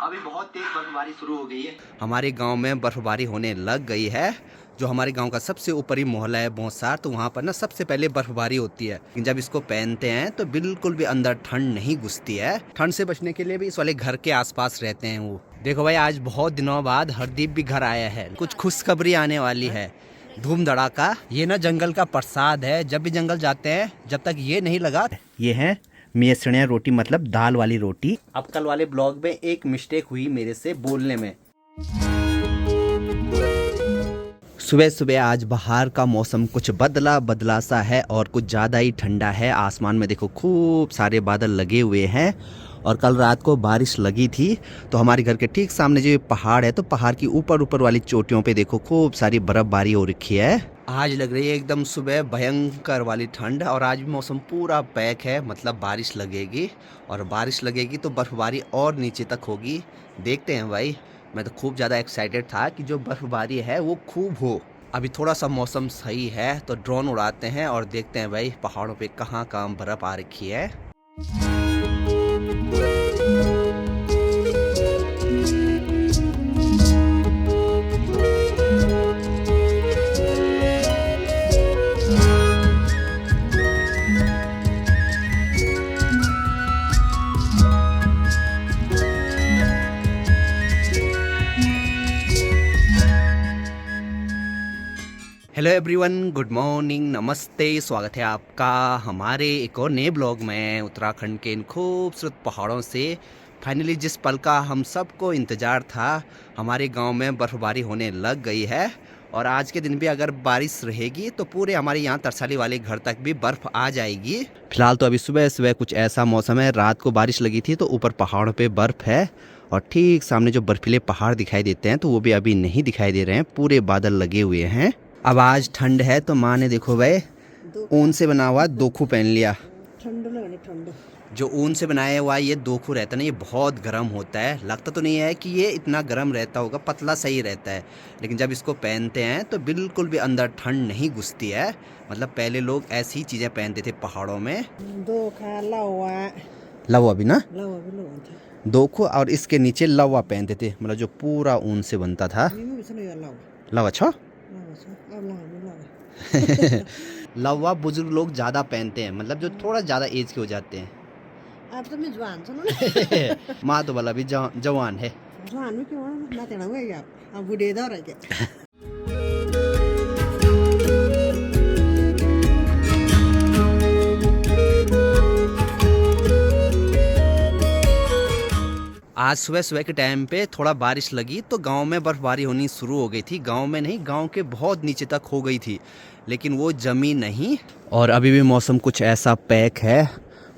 अभी बहुत तेज बर्फबारी शुरू हो गई है। हमारे गांव में बर्फबारी होने लग गई है। जो हमारे गांव का सबसे ऊपरी मोहल्ला है बौसार, तो वहाँ पर ना सबसे पहले बर्फबारी होती है। लेकिन जब इसको पहनते हैं तो बिल्कुल भी अंदर ठंड नहीं घुसती है। ठंड से बचने के लिए भी इस वाले घर के आसपास रहते हैं वो। देखो भाई, आज बहुत दिनों बाद हरदीप भी घर आया है। कुछ खुशखबरी आने वाली है, धूम धड़ाका। ये ना जंगल का प्रसाद है। जब भी जंगल जाते हैं, जब तक ये नहीं लगा, ये है मेसणिया रोटी, मतलब दाल वाली रोटी। अब कल वाले ब्लॉग में एक मिस्टेक हुई मेरे से बोलने में। सुबह सुबह आज बाहर का मौसम कुछ बदला बदला सा है और कुछ ज़्यादा ही ठंडा है। आसमान में देखो खूब सारे बादल लगे हुए हैं और कल रात को बारिश लगी थी। तो हमारे घर के ठीक सामने जो ये पहाड़ है, तो पहाड़ की ऊपर ऊपर वाली चोटियों पे देखो खूब सारी बर्फबारी हो रखी है। आज लग रही है एकदम सुबह भयंकर वाली ठंड और आज भी मौसम पूरा पैक है, मतलब बारिश लगेगी। और बारिश लगेगी तो बर्फबारी और नीचे तक होगी। देखते हैं भाई। मैं तो खूब ज़्यादा एक्साइटेड था कि जो बर्फबारी है वो खूब हो। अभी थोड़ा सा मौसम सही है तो ड्रोन उड़ाते हैं और देखते हैं भाई पहाड़ों पे कहाँ कहाँ बर्फ आ रखी है। हेलो एवरीवन, गुड मॉर्निंग, नमस्ते। स्वागत है आपका हमारे एक और नए ब्लॉग में उत्तराखंड के इन खूबसूरत पहाड़ों से। फाइनली जिस पल का हम सबको इंतज़ार था, हमारे गांव में बर्फबारी होने लग गई है। और आज के दिन भी अगर बारिश रहेगी तो पूरे हमारे यहाँ तरसाली वाले घर तक भी बर्फ़ आ जाएगी। फिलहाल तो अभी सुबह सुबह कुछ ऐसा मौसम है, रात को बारिश लगी थी तो ऊपर पहाड़ों पर बर्फ़ है और ठीक सामने जो बर्फीले पहाड़ दिखाई देते हैं तो वो भी अभी नहीं दिखाई दे रहे हैं, पूरे बादल लगे हुए हैं। अब आज ठंड है तो माँ ने देखो भाई ऊन से बना हुआ दोखू पहन लिया। ठंड जो ऊन से बनाया हुआ ये दोखू रहता है ना, ये बहुत गर्म होता है। लगता तो नहीं है कि ये इतना गर्म रहता होगा, पतला सही रहता है। लेकिन जब इसको पहनते हैं तो बिल्कुल भी अंदर ठंड नहीं घुसती है। मतलब पहले लोग ऐसी ही चीज़ें पहनते थे पहाड़ों में। लवा भी ना, दोखू और इसके नीचे लवा पहनते थे, मतलब जो पूरा ऊन से बनता था। लवा छो लवा बुजुर्ग लोग ज्यादा पहनते हैं, मतलब जो थोड़ा ज्यादा एज के हो जाते हैं। अब तो मैं जवान सुनो माँ तो वाला भी जवान है। जवान में क्यों ना तेरा हुआ क्या अब बूढ़े दौर है क्या। आज सुबह सुबह के टाइम पे थोड़ा बारिश लगी तो गांव में बर्फबारी होनी शुरू हो गई थी। गांव में नहीं, गांव के बहुत नीचे तक हो गई थी, लेकिन वो जमी नहीं। और अभी भी मौसम कुछ ऐसा पैक है।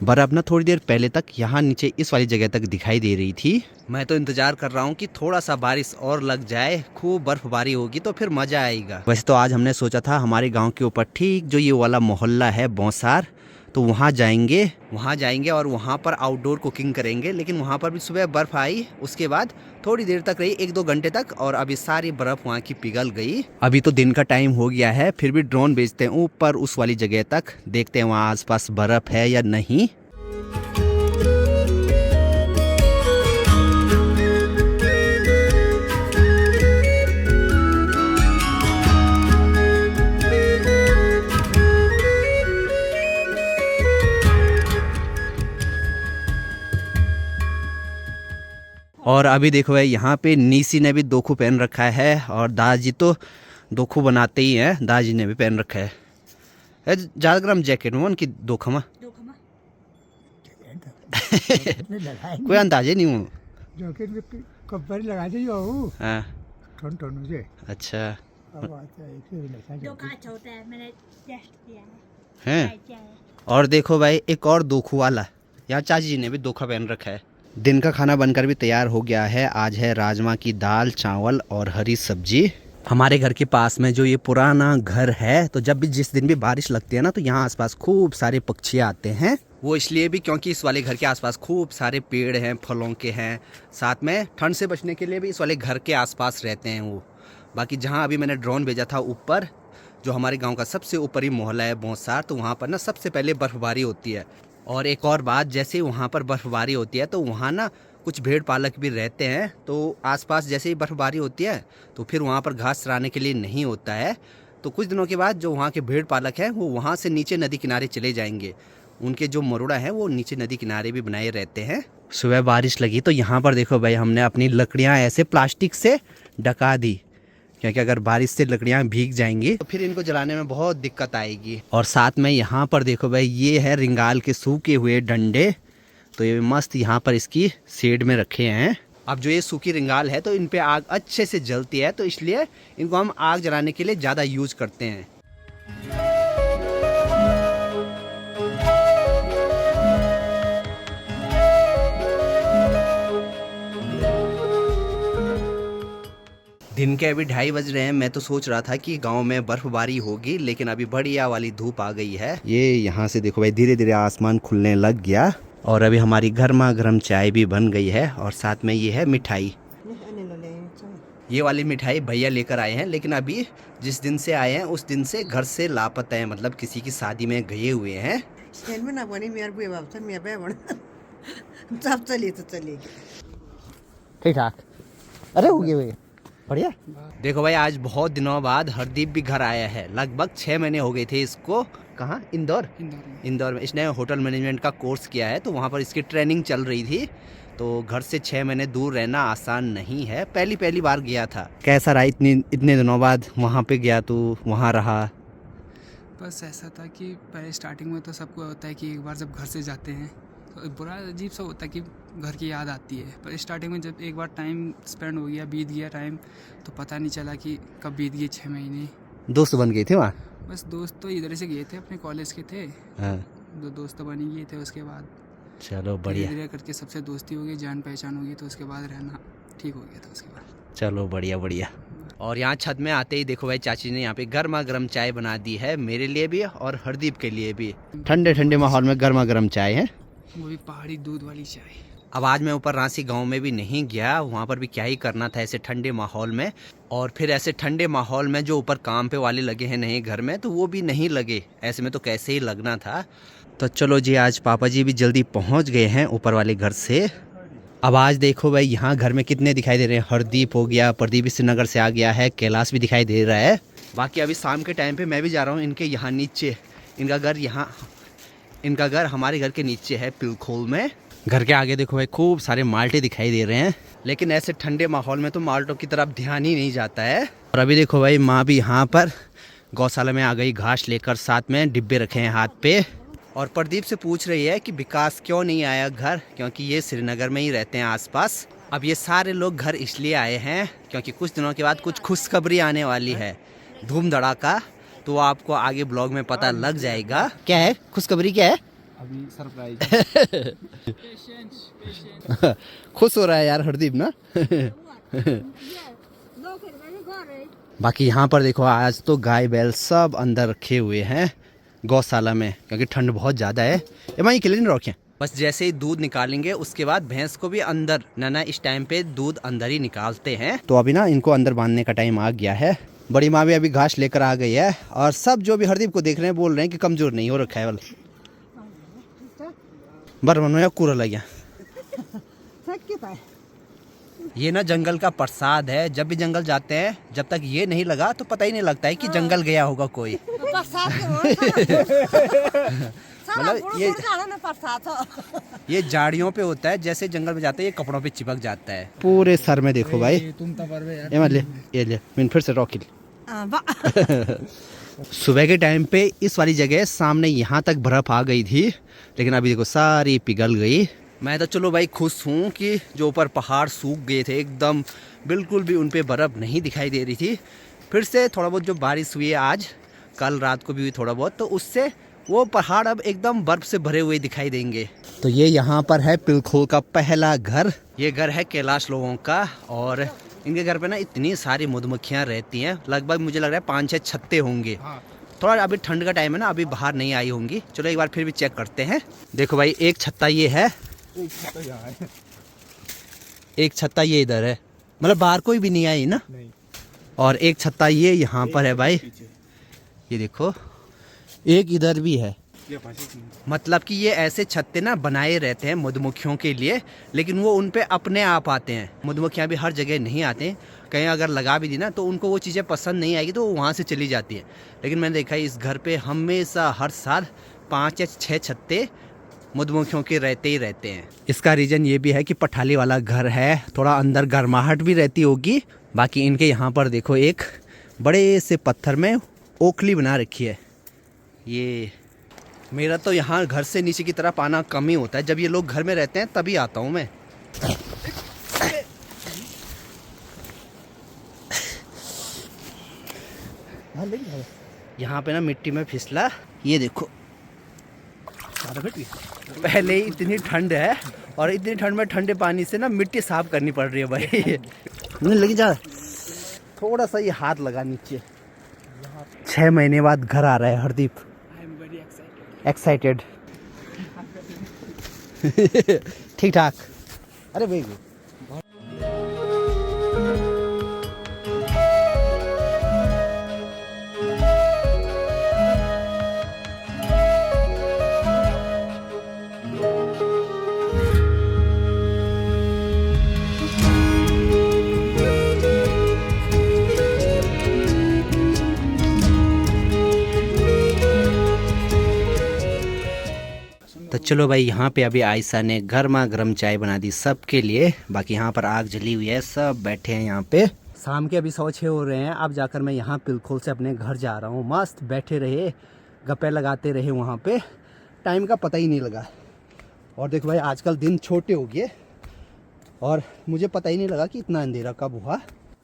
बर्फ ना थोड़ी देर पहले तक यहाँ नीचे इस वाली जगह तक दिखाई दे रही थी। मैं तो इंतजार कर रहा हूँ कि थोड़ा सा बारिश और लग जाए, खूब बर्फबारी होगी तो फिर मजा आएगा। वैसे तो आज हमने सोचा था हमारे गाँव के ऊपर ठीक जो ये वाला मोहल्ला है बौसार, तो वहाँ जाएंगे और वहाँ पर आउटडोर कुकिंग करेंगे। लेकिन वहाँ पर भी सुबह बर्फ़ आई, उसके बाद थोड़ी देर तक रही, 1-2 घंटे तक, और अभी सारी बर्फ़ वहाँ की पिघल गई। अभी तो दिन का टाइम हो गया है, फिर भी ड्रोन भेजते हैं ऊपर उस वाली जगह तक, देखते हैं वहाँ आसपास बर्फ़ है या नहीं। और अभी देखो भाई यहाँ पे नीसी ने भी दोखू पहन रखा है और दादाजी तो दोखू बनाते ही हैं, दादाजी ने भी पहन रखा है। ज़्यादा गर्म जैकेट में उनकी दोखमा कोई अंदाजे नहीं हूँ। हाँ अच्छा है। और देखो भाई एक और दोखू वाला, यहाँ चाची जी ने भी दोखा पहन रखा है। दिन का खाना बनकर भी तैयार हो गया है। आज है राजमा की दाल, चावल और हरी सब्जी। हमारे घर के पास में जो ये पुराना घर है, तो जब भी जिस दिन भी बारिश लगती है ना, तो यहाँ आसपास खूब सारे पक्षी आते हैं। वो इसलिए भी क्योंकि इस वाले घर के आसपास खूब सारे पेड़ हैं, फलों के हैं। साथ में ठंड से बचने के लिए भी इस वाले घर के आसपास रहते हैं वो। बाकी जहाँ अभी मैंने ड्रोन भेजा था ऊपर, जो हमारे गाँव का सबसे ऊपरी मोहल्ला है बौसार, तो वहाँ पर ना सबसे पहले बर्फबारी होती है। और एक और बात, जैसे वहाँ पर बर्फबारी होती है तो वहाँ ना कुछ भेड़ पालक भी रहते हैं, तो आसपास जैसे ही बर्फ़बारी होती है तो फिर वहाँ पर घास चराने के लिए नहीं होता है। तो कुछ दिनों के बाद जो वहाँ के भेड़ पालक हैं वो वहाँ से नीचे नदी किनारे चले जाएंगे। उनके जो मरोड़ा हैं वो नीचे नदी किनारे भी बनाए रहते हैं। सुबह बारिश लगी तो यहाँ पर देखो भाई, हमने अपनी लकड़ियाँ ऐसे प्लास्टिक से ढका दी, क्योंकि अगर बारिश से लकड़ियाँ भीग जाएंगी तो फिर इनको जलाने में बहुत दिक्कत आएगी। और साथ में यहाँ पर देखो भाई, ये है रिंगाल के सूखे हुए डंडे, तो ये मस्त यहाँ पर इसकी शेड में रखे हैं। अब जो ये सूखी रिंगाल है तो इन पे आग अच्छे से जलती है, तो इसलिए इनको हम आग जलाने के लिए ज़्यादा यूज करते हैं। दिन के अभी 2:30 बज रहे हैं। मैं तो सोच रहा था कि गांव में बर्फबारी होगी, लेकिन अभी बढ़िया वाली धूप आ गई है। ये यहाँ से देखो भाई, धीरे धीरे आसमान खुलने लग गया और अभी हमारी गर्मा गर्म चाय भी बन गई है और साथ में ये है मिठाई। ये वाली मिठाई भैया लेकर आए हैं, लेकिन अभी जिस दिन से आए हैं उस दिन से घर से लापता है, मतलब किसी की शादी में गए हुए हैं। ठीक ठाक, अरे हो गए बढ़िया। देखो भाई, आज बहुत दिनों बाद हरदीप भी घर आया है। लगभग 6 महीने हो गए थे इसको। कहाँ? इंदौर में। इसने होटल मैनेजमेंट का कोर्स किया है, तो वहाँ पर इसकी ट्रेनिंग चल रही थी। तो घर से 6 महीने दूर रहना आसान नहीं है। पहली बार गया था। कैसा रहा इतने दिनों बाद वहाँ पे गया तो वहाँ रहा? बस ऐसा था कि पहले स्टार्टिंग में तो सबको होता है कि एक बार जब घर से जाते हैं तो बुरा अजीब सा होता है कि घर की याद आती है। पर स्टार्टिंग में जब एक बार टाइम स्पेंड हो गया, बीत गया टाइम, तो पता नहीं चला कि कब बीत गए 6 महीने। दोस्त बन गए थे वहाँ? बस दोस्त तो इधर से गए थे, अपने कॉलेज के थे। हाँ। 2 दोस्त तो बन ही गए थे। उसके बाद चलो बढ़िया, धीरे करके सबसे दोस्ती हो गई, जान पहचान होगी, तो उसके बाद रहना ठीक हो गया था उसके बाद। चलो बढ़िया। और यहाँ छत में आते ही देखो भाई, चाची ने यहाँ पे गर्मा गर्म चाय बना दी है, मेरे लिए भी और हरदीप के लिए भी। ठंडे माहौल में गर्मा गर्म चाय है, वो भी पहाड़ी दूध वाली चाय। अब आज मैं ऊपर रांसी गांव में भी नहीं गया, वहाँ पर भी क्या ही करना था ऐसे ठंडे माहौल में। और फिर ऐसे ठंडे माहौल में जो ऊपर काम पे वाले लगे हैं नए घर में, तो वो भी नहीं लगे। ऐसे में तो कैसे ही लगना था। तो चलो जी, आज पापा जी भी जल्दी पहुँच गए हैं ऊपर वाले घर से। अब आज देखो भाई, यहाँ घर में कितने दिखाई दे रहे हैं। हरदीप हो गया, प्रदीप श्रीनगर से आ गया है, कैलाश भी दिखाई दे रहा है। बाकी अभी शाम के टाइम पे मैं भी जा रहा हूँ इनके यहाँ नीचे। इनका घर हमारे घर के नीचे है, पिलखोल में। घर के आगे देखो भाई, खूब सारे माल्टे दिखाई दे रहे हैं, लेकिन ऐसे ठंडे माहौल में तो माल्टों की तरफ ध्यान ही नहीं जाता है। और अभी देखो भाई, माँ भी यहाँ पर गौशाला में आ गई घास लेकर, साथ में डिब्बे रखे हैं हाथ पे। और प्रदीप से पूछ रही है कि विकास क्यों नहीं आया घर, क्योंकि ये श्रीनगर में ही रहते हैं आसपास। अब ये सारे लोग घर इसलिए आए हैं क्योंकि कुछ दिनों के बाद कुछ खुशखबरी आने वाली है, धूम धड़ाका। तो आपको आगे ब्लॉग में पता लग जाएगा। क्या है खुशखबरी, क्या है? अभी सरप्राइज। खुश हो रहा है यार हरदीप ना। बाकी यहाँ पर देखो, आज तो गाय बैल सब अंदर रखे हुए हैं गौशाला में, क्योंकि ठंड बहुत ज़्यादा है। ये के लिए नहीं रखे। बस जैसे ही दूध निकालेंगे उसके बाद भैंस को भी अंदर, ना इस टाइम पे दूध अंदर ही निकालते हैं। तो अभी ना इनको अंदर बांधने का टाइम आ गया है। बड़ी माँ भी अभी घास लेकर आ गई है, और सब जो भी हरदीप को देख रहे हैं बोल रहे हैं कि कमजोर नहीं हो रखा है। वाला बरमनो या कूड़ा लग गया। ये ना जंगल का प्रसाद है। जब भी जंगल जाते हैं, जब तक ये नहीं लगा तो पता ही नहीं लगता है कि जंगल गया होगा कोई। मतलब ये झाड़ियों पे होता है, जैसे जंगल में जाते हैं ये कपड़ों पे चिपक जाता है। पूरे सर में देखो भाई। ये ले मैं फिर से रॉकिल। सुबह के टाइम पे इस वाली जगह सामने यहाँ तक बर्फ आ गई थी, लेकिन अभी देखो सारी पिघल गई। मैं तो चलो भाई खुश हूँ कि जो ऊपर पहाड़ सूख गए थे एकदम, बिल्कुल भी उन पे बर्फ़ नहीं दिखाई दे रही थी। फिर से थोड़ा बहुत जो बारिश हुई है आज, कल रात को भी हुई थोड़ा बहुत, तो उससे वो पहाड़ अब एकदम बर्फ़ से भरे हुए दिखाई देंगे। तो ये यहाँ पर है पिलखोल का पहला घर। ये घर है कैलाश लोगों का, और इनके घर पे ना इतनी सारी मधुमक्खियाँ रहती हैं। लगभग मुझे लग रहा है 5-6 छत्ते होंगे। थोड़ा अभी ठंड का टाइम है ना, अभी बाहर नहीं आई होंगी। चलो एक बार फिर भी चेक करते हैं। देखो भाई, एक छत्ता ये है, एक छत्ता ये इधर है, मतलब बाहर कोई भी नहीं आई ना। नहीं। और एक छत्ता ये यहाँ पर है भाई, ये देखो, एक इधर भी है। मतलब कि ये ऐसे छत्ते ना बनाए रहते हैं मधुमक्खियों के लिए, लेकिन वो उन पे अपने आप आते हैं। मधुमक्खियाँ भी हर जगह नहीं आते हैं, कहीं अगर लगा भी दी ना तो उनको वो चीज़ें पसंद नहीं आएगी तो वो वहाँ से चली जाती है। लेकिन मैंने देखा है इस घर पे हमेशा हर साल 5 या 6 छत्ते मधुमक्खियों के रहते ही रहते हैं। इसका रीज़न ये भी है कि पठाली वाला घर है, थोड़ा अंदर गर्माहट भी रहती होगी। बाकी इनके यहाँ पर देखो एक बड़े से पत्थर में ओखली बना रखी है। ये मेरा तो यहाँ घर से नीचे की तरफ आना कम ही होता है, जब ये लोग घर में रहते हैं तभी आता हूँ मैं। यहाँ पे ना मिट्टी में फिसला, ये देखो पहले ही इतनी ठंड है और इतनी ठंड में ठंडे पानी से ना मिट्टी साफ करनी पड़ रही है भाई। नहीं लगी जा, थोड़ा सा ये हाथ लगा नीचे। 6 महीने बाद घर आ रहा है हरदीप, एक्साइटेड। ठीक ठाक। अरे भाई तो चलो भाई, यहाँ पे अभी आयशा ने गर्मा गर्म चाय बना दी सबके लिए। बाकी यहाँ पर आग जली हुई है, सब बैठे हैं यहाँ पे। शाम के अभी 6:15 हो रहे हैं। अब जाकर मैं यहाँ पिलखोल से अपने घर जा रहा हूँ। मस्त बैठे रहे, गप्पे लगाते रहे वहाँ पे, टाइम का पता ही नहीं लगा। और देखो भाई आजकल दिन छोटे हो गए और मुझे पता ही नहीं लगा कि इतना अंधेरा कब हुआ।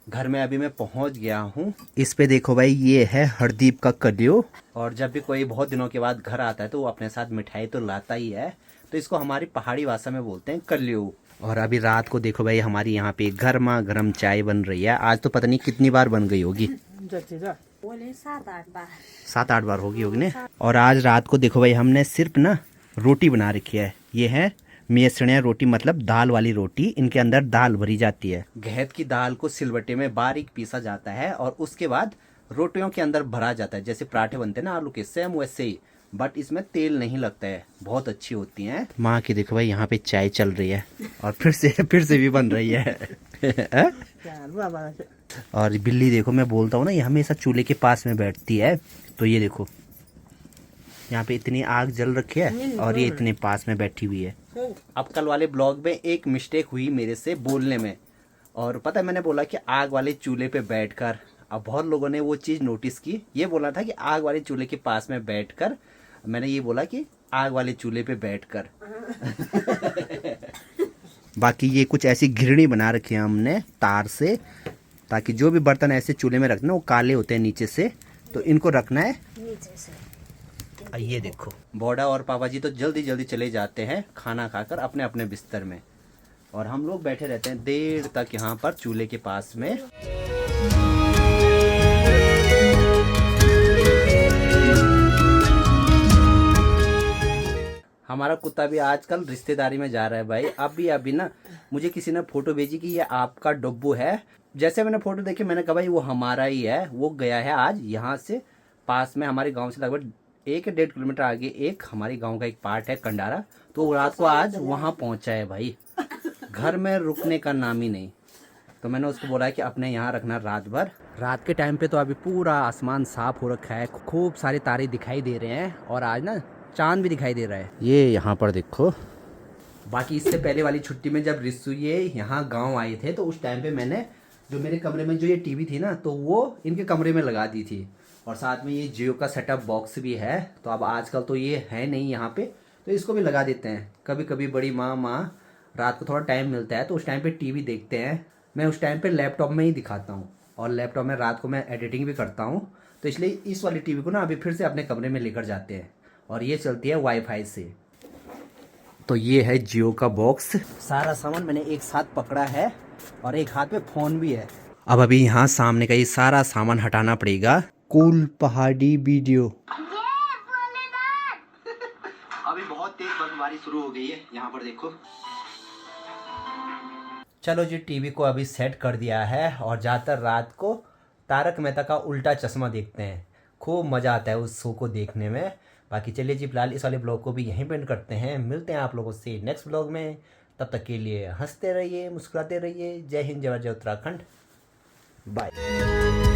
घर में अभी मैं पहुंच गया हूं। इस पे देखो भाई, ये है हरदीप का कलियो। और जब भी कोई बहुत दिनों के बाद घर आता है तो वो अपने साथ मिठाई तो लाता ही है, तो इसको हमारी पहाड़ी भाषा में बोलते हैं कलियो। और अभी रात को देखो भाई हमारी यहाँ पे गर्मा गर्म चाय बन रही है। आज तो पता नहीं कितनी बार बन गई होगी, 7-8 बार होगी ना। और आज रात को देखो भाई हमने सिर्फ ना रोटी बना रखी है। ये है मेसणिया रोटी, मतलब दाल वाली रोटी। इनके अंदर दाल भरी जाती है। घेत की दाल को सिलबट्टे में बारीक पीसा जाता है और उसके बाद रोटियों के अंदर भरा जाता है। जैसे पराठे बनते हैं ना आलू के, सेम वैसे ही, बट इसमें तेल नहीं लगता है। बहुत अच्छी होती हैं। माँ की देखो भाई यहाँ पे चाय चल रही है और फिर से भी बन रही है। और बिल्ली देखो, मैं बोलता हूँ ना, ये हमेशा चूल्हे के पास में बैठती है। तो ये देखो यहाँ पे इतनी आग जल रखी है और ये इतने पास में बैठी हुई है। अब कल वाले ब्लॉग में एक मिस्टेक हुई मेरे से बोलने में, और पता है मैंने बोला कि आग वाले चूल्हे पे बैठकर। अब बहुत लोगों ने वो चीज़ नोटिस की। ये बोला था कि आग वाले चूल्हे के पास में बैठकर, मैंने ये बोला कि आग वाले चूल्हे पे बैठकर। बाकी ये कुछ ऐसी घिरणी बना रखी है हमने तार से, ताकि जो भी बर्तन ऐसे चूल्हे में रखना वो काले होते हैं नीचे से, तो इनको रखना है नीचे से। ये देखो बौड़ा और पापा जी तो जल्दी जल्दी चले जाते हैं खाना खाकर अपने अपने बिस्तर में, और हम लोग बैठे रहते हैं देर तक यहाँ पर चूल्हे के पास में। हमारा कुत्ता भी आजकल रिश्तेदारी में जा रहा है भाई। अभी ना मुझे किसी ने फोटो भेजी कि ये आपका डब्बू है। जैसे मैंने फोटो देखी मैंने कहा भाई वो हमारा ही है। वो गया है आज यहाँ से, पास में हमारे गांव से लगभग 1-1.5 किलोमीटर आगे एक हमारे गांव का एक पार्ट है कंडारा, तो रात को आज वहाँ पहुँचा है भाई। घर में रुकने का नाम ही नहीं। तो मैंने उसको बोला कि अपने यहाँ रखना रात भर। रात के टाइम पे तो अभी पूरा आसमान साफ हो रखा है, खूब सारे तारे दिखाई दे रहे हैं और आज ना चांद भी दिखाई दे रहा है। ये यहाँ पर देखो। बाकी इससे पहले वाली छुट्टी में जब रिसु ये यहाँ गांव आए थे तो उस टाइम पे मैंने जो मेरे कमरे में जो ये टीवी थी ना, तो वो इनके कमरे में लगा दी थी। और साथ में ये जियो का सेटअप बॉक्स भी है। तो अब आजकल तो ये है नहीं यहाँ पे, तो इसको भी लगा देते हैं। कभी कभी बड़ी माँ रात को थोड़ा टाइम मिलता है तो उस टाइम पे टीवी देखते हैं। मैं उस टाइम पे लैपटॉप में ही दिखाता हूँ, और लैपटॉप में रात को मैं एडिटिंग भी करता हूँ। तो इसलिए इस वाली टीवी को ना अभी फिर से अपने कमरे में लेकर जाते हैं, और ये चलती है वाईफाई से। तो ये है जियो का बॉक्स। सारा सामान मैंने एक साथ पकड़ा है और एक हाथ में फ़ोन भी है। अब अभी यहाँ सामने का ये सारा सामान हटाना पड़ेगा। कूल पहाड़ी वीडियो। अभी बहुत तेज बर्फबारी शुरू हो गई है यहाँ पर देखो। चलो जी, टीवी को अभी सेट कर दिया है और ज़्यादातर रात को तारक मेहता का उल्टा चश्मा देखते हैं। खूब मज़ा आता है उस शो को देखने में। बाकी चलिए जी, फिलहाल इस वाले ब्लॉग को भी यहीं पे एंड करते हैं। मिलते हैं आप लोगों से नेक्स्ट ब्लॉग में। तब तक के लिए हंसते रहिए, मुस्कुराते रहिए। जय हिंद, जय भारत, जय उत्तराखंड। बाय।